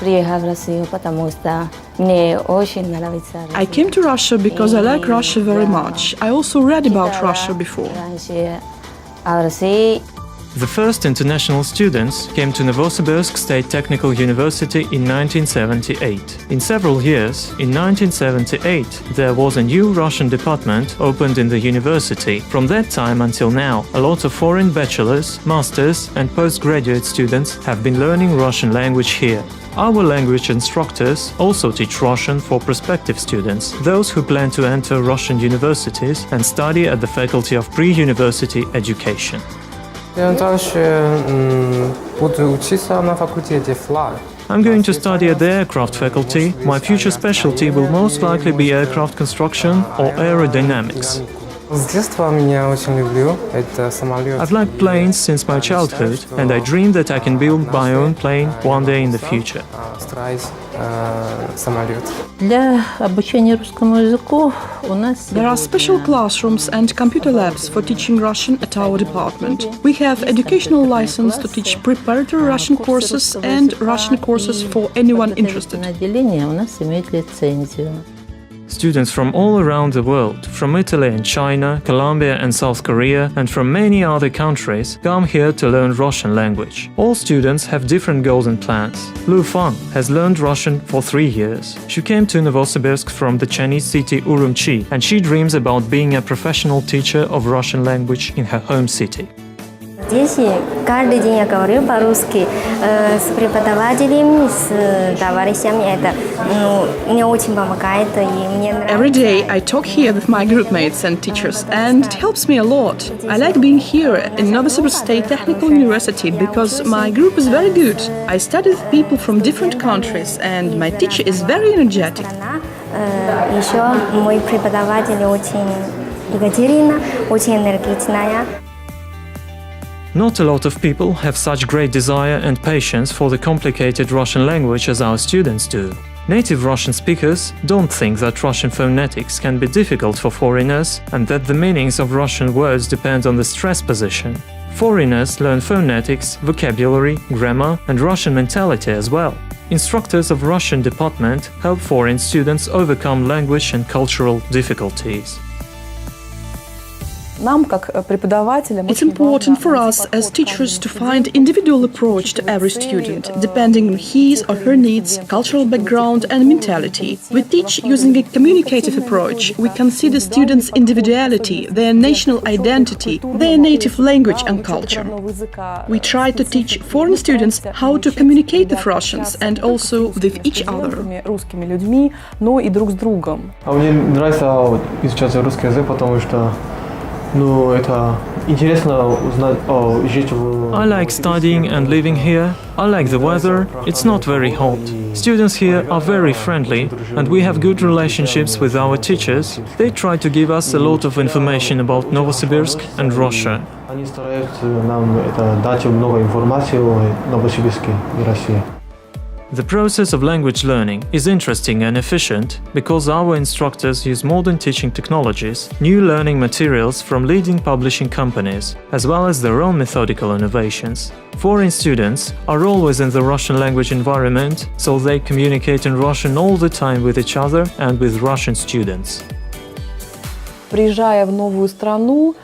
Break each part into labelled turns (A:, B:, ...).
A: приехала в Россию, потому что мне очень нравится Россия.
B: I came to Russia because I like Russia very much. I also read about Russia before.
A: раньше о России.
C: The first international students came to Novosibirsk State Technical University in 1978. In several years, in 1978, there was a new Russian department opened in the university. From that time until now, a lot of foreign bachelors, masters and postgraduate students have been learning Russian language here. Our language instructors also teach Russian for prospective students, those who plan to enter Russian universities and study at the Faculty of Pre-University Education.
D: Я дальше буду учиться на факультете флаг.
C: I'm going to study at the aircraft faculty. My future specialty will most likely be aircraft construction or aerodynamics.
D: С детства меня очень люблю. Это самолет.
C: I've liked planes since my childhood, and I dream that I can build my own plane one day in the future.
D: Строить самолет.
E: Для обучения русскому языку у нас
B: There are special classrooms and computer labs for teaching Russian at our department. We have educational license to teach preparatory Russian courses and Russian courses for anyone interested.
E: отделение у нас имеет лицензию.
C: Students from all around the world, from Italy and China, Colombia and South Korea, and from many other countries, come here to learn Russian language. All students have different goals and plans. Lu Fan has learned Russian for 3 years. She came to Novosibirsk from the Chinese city Urumqi, and she dreams about being a professional teacher of Russian language in her home city.
F: Здесь каждый день я говорю по-русски с преподавателями, с товарищами. Это мне очень помогает и мне нравится.
B: Every day I talk here with my group mates and teachers, and it helps me a lot. I like being here in Novosibirsk State Technical University because my group is very good. I study with people from different countries, and my teacher is very energetic.
F: Еще мой преподаватель очень Екатерина, очень энергичная.
C: Not a lot of people have such great desire and patience for the complicated Russian language as our students do. Native Russian speakers don't think that Russian phonetics can be difficult for foreigners and that the meanings of Russian words depend on the stress position. Foreigners learn phonetics, vocabulary, grammar, and Russian mentality as well. Instructors of Russian department help foreign students overcome language and cultural difficulties.
B: It's important for us as teachers to find individual approach to every student, depending on his or her needs, cultural background and mentality. We teach using a communicative approach. We consider students' individuality, their national identity, their native language and culture. We try to teach foreign students how to communicate with Russians and also with each other.
G: Мне нравится изучать русский язык, потому что это интересно узнать жить в...
C: I like studying and living here. I like the weather. It's not very hot. Students here are very friendly, and we have good relationships with our teachers. They try to give us a lot of information about Novosibirsk and Russia.
G: Они стараются нам дать много информации о Новосибирске и России.
C: The process of language learning is interesting and efficient because our instructors use modern teaching technologies, new learning materials from leading publishing companies, as well as their own methodical innovations. Foreign students are always in the Russian language environment, so they communicate in Russian all the time with each other and with Russian students.
H: Приезжая в новую страну,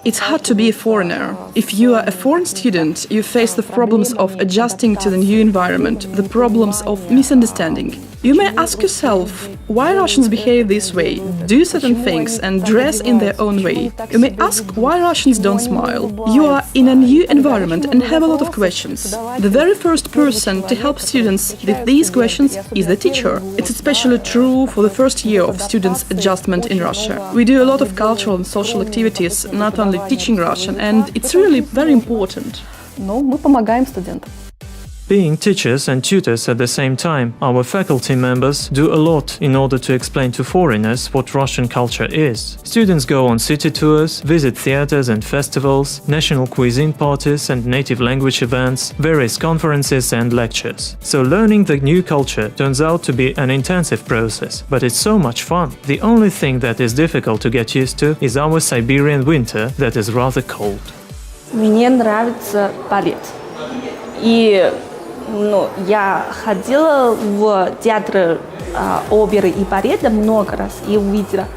B: It's hard to be a foreigner. If you are a foreign student, you face the problems of adjusting to the new environment, the problems of misunderstanding. You may ask yourself, why Russians behave this way, do certain things and dress in their own way. You may ask why Russians don't smile. You are in a new environment and have a lot of questions. The very first person to help students with these questions is the teacher. It's especially true for the first year of students' adjustment in Russia. We do a lot of cultural and social activities, not only teaching Russian, and it's really very important.
H: Но мы помогаем студентам.
C: Being teachers and tutors at the same time, our faculty members do a lot in order to explain to foreigners what Russian culture is. Students go on city tours, visit theaters and festivals, national cuisine parties and native language events, various conferences and lectures. So learning the new culture turns out to be an intensive process, but it's so much fun. The only thing that is difficult to get used to is our Siberian winter that is rather cold.
H: Мне нравится балет. И
I: Ну, я ходила в театры оперы и балета много раз и увидела.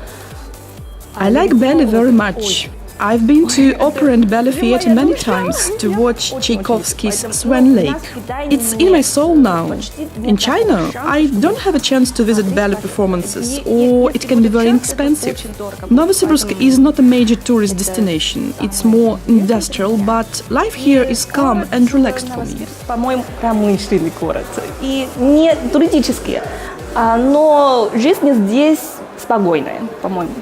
B: I like ballet very much. I've been to opera and ballet theatre many times to watch Tchaikovsky's Swan Lake. It's in my soul now. In China, I don't have a chance to visit ballet performances, or it can be very expensive. Novosibirsk is not a major tourist destination. It's more industrial, but life here is calm and relaxed for me.
I: По-моему, промышленный город и не туристический, но жизнь здесь спокойная, по-моему.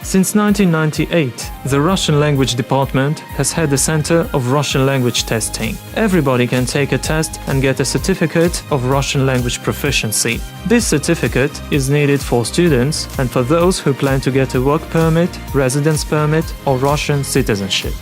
C: Since 1998, the Russian language department has had a center of Russian language testing. Everybody can take a test and get a certificate of Russian language proficiency. This certificate is needed for students and for those who plan to get a work permit, residence permit, or Russian citizenship.